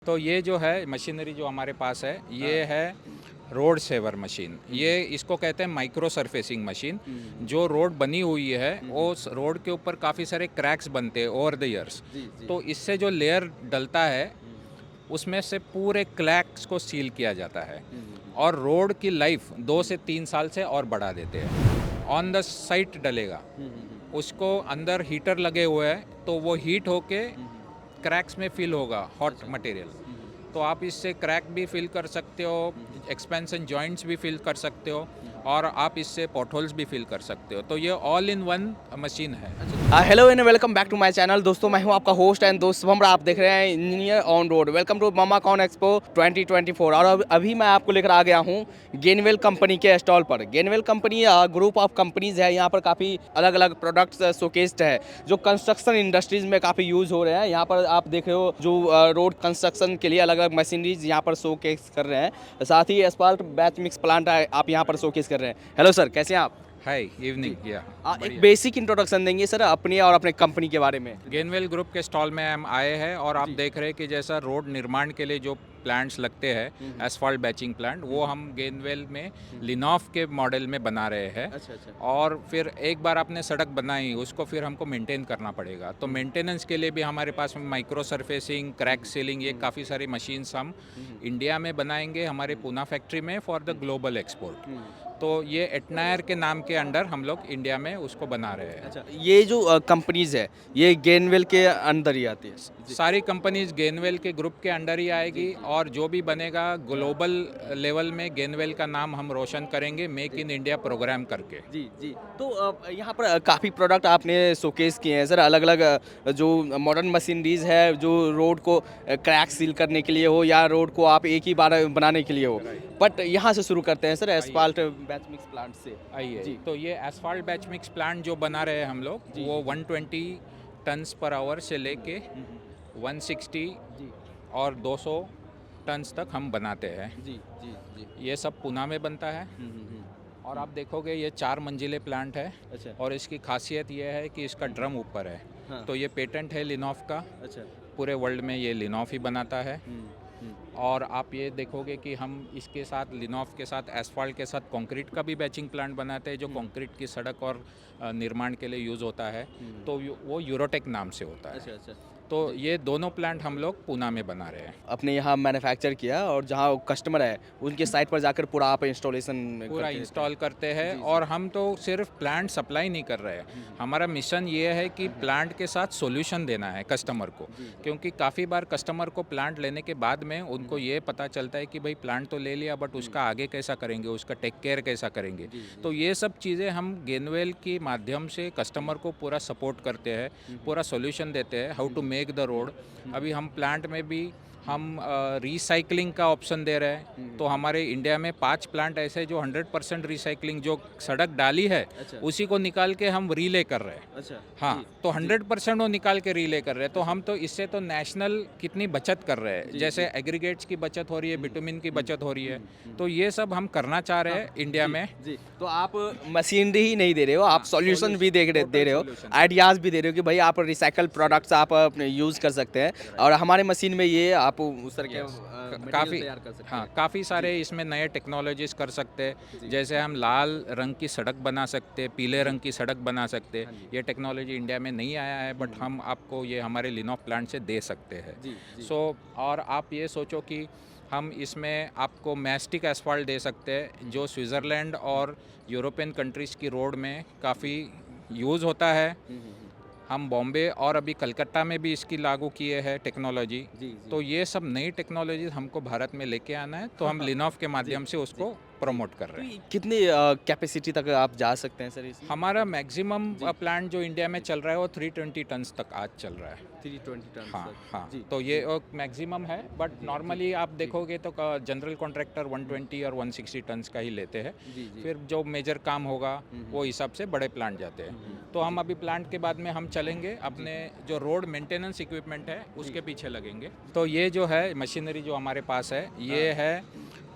तो ये जो है मशीनरी जो हमारे पास है ये है रोड सेवर मशीन। ये इसको कहते हैं माइक्रो सरफेसिंग मशीन। जो रोड बनी हुई है उस रोड के ऊपर काफ़ी सारे क्रैक्स बनते हैं ओवर द ईयर्स। तो इससे जो लेयर डलता है उसमें से पूरे क्रैक्स को सील किया जाता है और रोड की लाइफ 2 से 3 साल से और बढ़ा देते हैं। ऑन द साइट डलेगा, उसको अंदर हीटर लगे हुए हैं तो वो हीट होके क्रैक्स में फिल होगा हॉट मटेरियल। तो आप इससे क्रैक भी फिल कर सकते हो, एक्सपेंशन जॉइंट्स भी फिल कर सकते हो और आप इससे पॉटहोल्स भी फिल कर सकते हो। तो ये ऑल इन वन मशीन है। Hello and welcome back to my channel. दोस्तों मैं हूं आपका होस्ट एंड दोस्त शुभम। आप देख रहे हैं engineer on road. Welcome to Mamacon expo 2024। और अभी मैं आपको लेकर आ गया हूं गेनवेल कंपनी के स्टॉल पर। गेनवेल कंपनी ग्रुप ऑफ कंपनीज है। यहां पर काफ़ी अलग अलग प्रोडक्ट्स शोकेस्ड है जो कंस्ट्रक्शन इंडस्ट्रीज में काफ़ी यूज़ हो रहे हैं। यहाँ पर आप देख रहे हो जो रोड कंस्ट्रक्शन के लिए अलग अलग मशीनरीज यहाँ पर शोकेस कर रहे हैं। साथ ही एस्फाल्ट बैच मिक्स प्लांट आप यहाँ पर शोकेस कर रहे हैं। हेलो सर, कैसे हैं आप? हाय इवनिंग। या एक बेसिक इंट्रोडक्शन देंगे सर अपनी और अपने कंपनी के बारे में। गेनवेल ग्रुप के स्टॉल में हम आए हैं और आप देख रहे हैं कि जैसा रोड निर्माण के लिए जो प्लांट्स लगते हैं एसफॉल्ट बैचिंग प्लांट, वो हम गेनवेल में लिनॉफ के मॉडल में बना रहे हैं। अच्छा। और फिर एक बार आपने सड़क बनाई उसको फिर हमको मेंटेन करना पड़ेगा। तो मेंटेनेंस के लिए भी हमारे पास में माइक्रो सरफेसिंग, क्रैक सीलिंग, ये काफ़ी सारी मशीन्स हम इंडिया में बनाएंगे हमारे पूना फैक्ट्री में फॉर द ग्लोबल एक्सपोर्ट। तो ये एटनायर के नाम के अंडर हम लोग इंडिया में उसको बना रहे हैं। अच्छा, ये जो कंपनीज है ये गेनवेल के अंदर ही आती है? सारी कंपनीज गेनवेल के ग्रुप के अंडर ही आएगी और जो भी बनेगा ग्लोबल लेवल में गेनवेल का नाम हम रोशन करेंगे मेक इन इंडिया प्रोग्राम करके। जी। तो यहाँ पर काफ़ी प्रोडक्ट आपने शोकेस किए हैं सर। अलग अलग जो मॉडर्न मशीनरीज है जो रोड को क्रैक सील करने के लिए हो या रोड को आप एक ही बार बनाने के लिए हो। बट यहाँ से शुरू करते हैं sir asphalt batch mix plant से। आइए, तो ये एसफॉल्ट बैच मिक्स प्लांट जो बना रहे हैं हम लोग वो 120 टन्स पर आवर से लेके 160 और 200 टन्स तक हम बनाते हैं। जी। ये सब पूना में बनता है। और आप देखोगे ये 4 मंजिले प्लांट है। अच्छा। और इसकी खासियत ये है कि इसका ड्रम ऊपर है। हाँ। तो ये पेटेंट है लिनॉफ का। अच्छा। पूरे वर्ल्ड में ये लिनॉफ ही बनाता है। और आप ये देखोगे कि हम इसके साथ लिनॉफ के साथ एसफॉल्ट के साथ कंक्रीट का भी बैचिंग प्लांट बनाते हैं जो कंक्रीट की सड़क और निर्माण के लिए यूज़ होता है। तो वो यूरोटेक नाम से होता है। अच्छा। तो ये दोनों प्लांट हम लोग पूना में बना रहे हैं। अपने यहाँ मैन्युफैक्चर किया और जहाँ कस्टमर है उनके साइट पर जाकर पूरा आप इंस्टॉलेशन पूरा इंस्टॉल करते हैं। और हम तो सिर्फ प्लांट सप्लाई नहीं कर रहे हैं, हमारा मिशन ये है कि प्लांट के साथ सॉल्यूशन देना है कस्टमर को। क्योंकि काफ़ी बार कस्टमर को प्लांट लेने के बाद में उनको ये पता चलता है कि भाई प्लांट तो ले लिया बट उसका आगे कैसा करेंगे, उसका टेक केयर कैसा करेंगे। तो ये सब चीज़ें हम गेनवेल के माध्यम से कस्टमर को पूरा सपोर्ट करते हैं, पूरा सॉल्यूशन देते हैं how to make the road. अभी हम प्लांट में भी हम रिसाइकलिंग का ऑप्शन दे रहे हैं। तो हमारे इंडिया में 5 प्लांट ऐसे हैं जो 100% रिसाइकलिंग, जो सड़क डाली है उसी को निकाल के हम रीले कर रहे हैं। अच्छा। हाँ, तो 100% वो निकाल के रीले कर रहे हैं। तो हम तो इससे तो नेशनल कितनी बचत कर रहे हैं, जैसे एग्रीगेट्स की बचत हो रही है, बिटुमिन की बचत हो रही है। तो ये सब हम करना चाह रहे हैं इंडिया में। जी। तो आप मशीनरी ही नहीं दे रहे हो, आप सॉल्यूशन भी दे रहे हो, आइडियाज़ भी दे रहे हो कि भाई आप रिसाइकल प्रोडक्ट्स आप अपने यूज़ कर सकते हैं। और हमारे मशीन में ये आप उस तरह के काफ़ी तैयार कर सकते हैं। हाँ, काफ़ी सारे इसमें नए टेक्नोलॉजीज कर सकते हैं। जैसे हम लाल रंग की सड़क बना सकते हैं, पीले रंग की सड़क बना सकते हैं। ये टेक्नोलॉजी इंडिया में नहीं आया है बट हम आपको ये हमारे लिनॉफ प्लांट से दे सकते हैं। सो और आप ये सोचो कि हम इसमें आपको मैस्टिक एसफॉल्ट दे सकते हैं जो स्विट्ज़रलैंड और यूरोपियन कंट्रीज़ की रोड में काफ़ी यूज़ होता है। हम बॉम्बे और अभी कलकत्ता में भी इसकी लागू किए हैं टेक्नोलॉजी। तो ये सब नई टेक्नोलॉजी हमको भारत में लेके आना है, तो हम लिनॉफ के माध्यम से उसको प्रमोट कर रहे हैं। कितनी कैपेसिटी तक आप जा सकते हैं सर इसमें? हमारा मैक्सिमम प्लांट जो इंडिया में चल रहा है वो 320 टन्स तक आज चल रहा है। 320 टन? हाँ, तो ये मैक्सिमम है। बट नॉर्मली आप देखोगे तो जनरल कॉन्ट्रैक्टर 120 और 160 टन्स का ही लेते हैं। फिर जो मेजर काम होगा वो हिसाब से बड़े प्लांट जाते हैं। तो हम अभी प्लांट के बाद में हम चलेंगे अपने जो रोड मेंटेनेंस इक्विपमेंट है उसके पीछे लगेंगे। तो ये जो है मशीनरी जो हमारे पास है ये है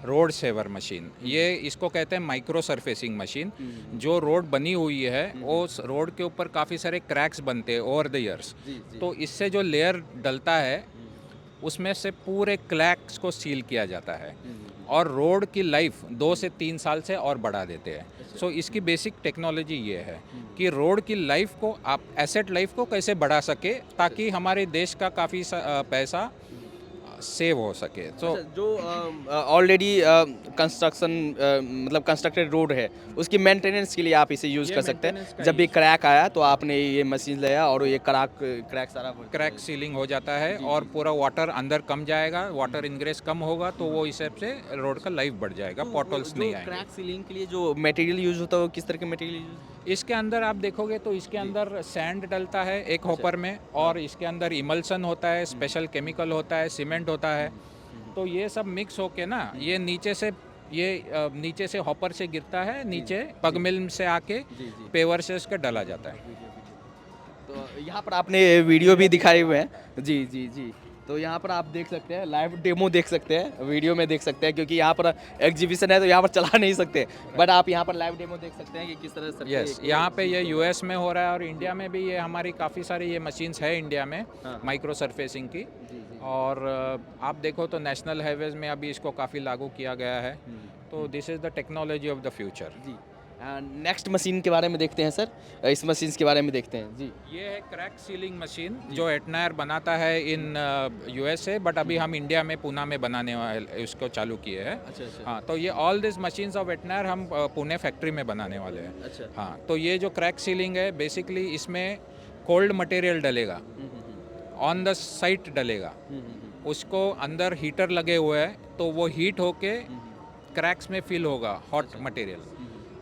रोड सेवर मशीन। ये इसको कहते हैं माइक्रो सरफेसिंग मशीन। जो रोड बनी हुई है उस रोड के ऊपर काफ़ी सारे क्रैक्स बनते हैं ओवर द ईयर्स। तो इससे जो लेयर डलता है उसमें से पूरे क्रैक्स को सील किया जाता है और रोड की लाइफ 2 से 3 साल से और बढ़ा देते हैं। सो इसकी बेसिक टेक्नोलॉजी ये है कि रोड की लाइफ को आप एसेट लाइफ को कैसे बढ़ा सके ताकि हमारे देश का काफ़ी पैसा सेव हो सके। तो जो ऑलरेडी कंस्ट्रक्शन मतलब कंस्ट्रक्टेड रोड है उसकी मेंटेनेंस के लिए आप इसे यूज़ ये कर सकते maintenance हैं। का जब भी use क्रैक आया तो आपने ये मशीन लिया और ये क्रैक सारा क्रैक सीलिंग हो जाता है और पूरा वाटर अंदर कम जाएगा, वाटर इंग्रेस कम होगा तो वो हिसाब से रोड का लाइफ बढ़ जाएगा, पॉटल्स नहीं आएंगे। क्रैक सीलिंग के लिए जो मटेरियल यूज़ होता है वो किस तरह के मटेरियल यूज़? इसके अंदर आप देखोगे तो इसके अंदर सैंड डलता है एक हॉपर में और इसके अंदर इमल्सन होता है, स्पेशल केमिकल होता है, सीमेंट होता है। तो ये सब मिक्स होके ना ये नीचे से हॉपर से गिरता है, नीचे पग मिल से आके पेवर से उसका डला जाता है। तो यहाँ पर आपने वीडियो भी दिखाए हुए हैं। जी जी जी, तो यहाँ पर आप देख सकते हैं, लाइव डेमो देख सकते हैं, वीडियो में देख सकते हैं, क्योंकि यहाँ पर एग्जीबिशन है तो यहाँ पर चला नहीं सकते, बट आप यहाँ पर लाइव डेमो देख सकते हैं कि किस तरह से यस, यहाँ पे ये यूएस में हो रहा है और इंडिया में भी ये हमारी काफ़ी सारी ये मशीन्स है इंडिया में माइक्रो सरफेसिंग की। और आप देखो तो नेशनल हाईवेज में अभी इसको काफ़ी लागू किया गया है। तो this is the technology of the future. जी, नेक्स्ट मशीन के बारे में देखते हैं सर, इस मशीन के बारे में देखते हैं। जी, ये है क्रैक सीलिंग मशीन जो एटनायर बनाता है इन यूएसए, बट अभी हम इंडिया में पुणे में बनाने वाले इसको चालू किए हैं। अच्छा। हाँ, तो ये ऑल दिस मशीन्स ऑफ एटनायर हम पुणे फैक्ट्री में बनाने वाले हैं। अच्छा। हाँ, तो ये जो क्रैक सीलिंग है बेसिकली इसमें कोल्ड मटेरियल डलेगा, ऑन द साइट डलेगा, उसको अंदर हीटर लगे हुए हैं तो वो हीट होके क्रैक्स में फिल होगा हॉट मटेरियल।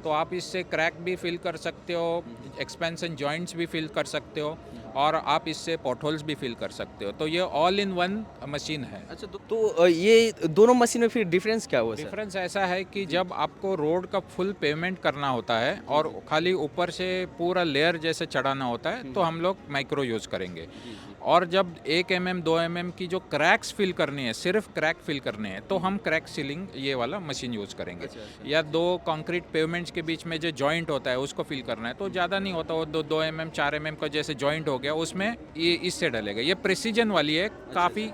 तो आप इससे क्रैक भी फिल कर सकते हो, एक्सपेंशन जॉइंट्स भी फिल कर सकते हो और आप इससे पॉटहोल्स भी फिल कर सकते हो। तो ये ऑल इन वन मशीन है। अच्छा, तो ये दोनों मशीन में फिर डिफरेंस क्या हुआ सर? डिफरेंस ऐसा है कि जब आपको रोड का फुल पेमेंट करना होता है और खाली ऊपर से पूरा लेयर जैसे चढ़ाना होता है तो हम लोग माइक्रो यूज़ करेंगे। और जब 1 mm 2 mm की जो क्रैक्स फिल करनी है, सिर्फ क्रैक फिल करने हैं, तो हम क्रैक सीलिंग ये वाला मशीन यूज़ करेंगे। या 2 कंक्रीट पेवमेंट्स के बीच में जो जॉइंट होता है उसको फिल करना है तो ज़्यादा नहीं होता, वो 2 mm 4 mm का जैसे जॉइंट हो गया उसमें ये इससे डलेगा। ये प्रिसीजन वाली है, काफ़ी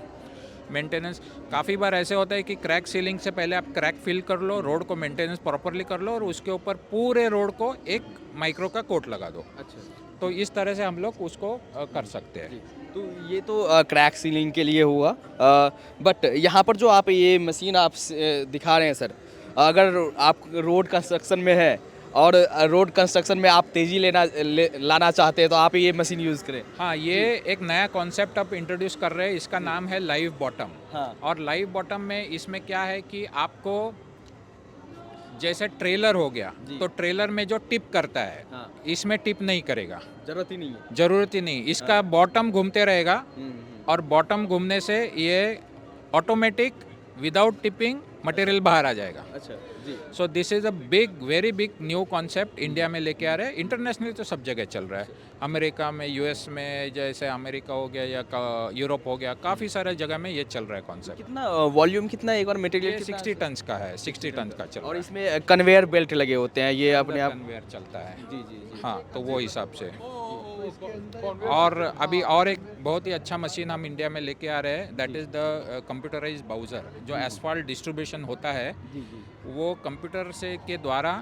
मेंटेनेंस। काफ़ी बार ऐसे होता है कि क्रैक सीलिंग से पहले आप क्रैक फिल कर लो, रोड को मेंटेनेंस प्रॉपरली कर लो और उसके ऊपर पूरे रोड को एक माइक्रो का कोट लगा दो। अच्छा, तो इस तरह से हम लोग उसको कर सकते हैं। तो ये तो क्रैक सीलिंग के लिए हुआ, बट यहाँ पर जो आप ये मशीन आप दिखा रहे हैं सर, अगर आप रोड कंस्ट्रक्शन में है और रोड कंस्ट्रक्शन में आप तेज़ी लाना चाहते हैं तो आप ये मशीन यूज़ करें। हाँ, ये एक नया कॉन्सेप्ट आप इंट्रोड्यूस कर रहे हैं, इसका नाम है लाइव बॉटम। हाँ। और लाइव बॉटम में इसमें क्या है कि आपको जैसे ट्रेलर हो गया तो ट्रेलर में जो टिप करता है इसमें टिप नहीं करेगा, जरूरत ही नहीं है। जरूरत ही नहीं। इसका बॉटम घूमते रहेगा और बॉटम घूमने से ये ऑटोमेटिक विदाउट टिपिंग मटेरियल बाहर आ जाएगा। अच्छा जी। So this is a very big new concept India में लेके आ रहे हैं। इंटरनेशनली तो सब जगह चल रहा है, अमेरिका में, यूएस में, जैसे अमेरिका हो गया या यूरोप हो गया, काफ़ी सारे जगह में ये चल रहा है कॉन्सेप्ट। कितना वॉल्यूम कितना एक बार मटेरियल? ये 60 टन का है, 60 टन का चल रहा और है। इसमें कन्वेयर बेल्ट लगे होते हैं, ये अपने आप कन्वेयर चलता है। जी। हाँ, तो वो हिसाब से। और अभी और एक बहुत ही अच्छा मशीन हम इंडिया में लेके आ रहे हैं, that is the computerised bowser. जो एसफॉल्ट डिस्ट्रीब्यूशन होता है वो कंप्यूटर से के द्वारा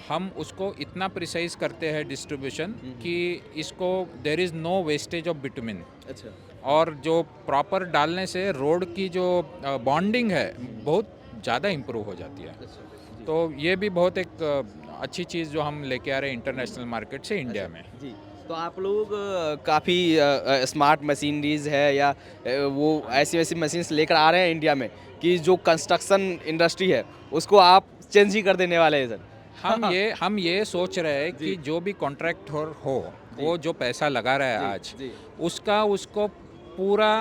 हम उसको इतना प्रिसाइज करते हैं डिस्ट्रीब्यूशन कि इसको there is no wastage of bitumen. अच्छा। और जो प्रॉपर डालने से रोड की जो बॉन्डिंग है बहुत ज़्यादा इम्प्रूव हो जाती है। तो ये भी बहुत एक अच्छी चीज़ जो हम लेके आ रहे हैं इंटरनेशनल मार्केट से इंडिया में। जी, तो आप लोग काफ़ी स्मार्ट मशीनरीज है या वो ऐसी वैसी मशीन्स लेकर आ रहे हैं इंडिया में कि जो कंस्ट्रक्शन इंडस्ट्री है उसको आप चेंज ही कर देने वाले हैं सर। हम ये सोच रहे हैं कि जो भी कॉन्ट्रैक्टर हो वो जो पैसा लगा रहा है आज उसको पूरा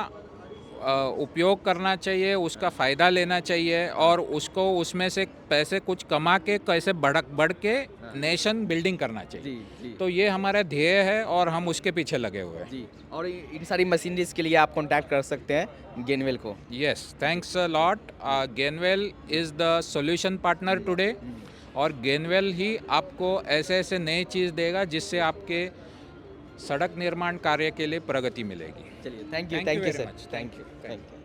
उपयोग करना चाहिए, उसका फ़ायदा लेना चाहिए और उसको उसमें से पैसे कुछ कमा के कैसे बढ़ के नेशन बिल्डिंग करना चाहिए। तो ये हमारा ध्येय है और हम उसके पीछे लगे हुए हैं। और इन सारी मशीनरीज के लिए आप कांटेक्ट कर सकते हैं गेनवेल को। Yes, thanks a lot. Gainwell is the solution partner today और गेनवेल ही आपको ऐसे ऐसे नई चीज़ देगा जिससे आपके सड़क निर्माण कार्य के लिए प्रगति मिलेगी। चलिए, thank you very sir, much. Thank you.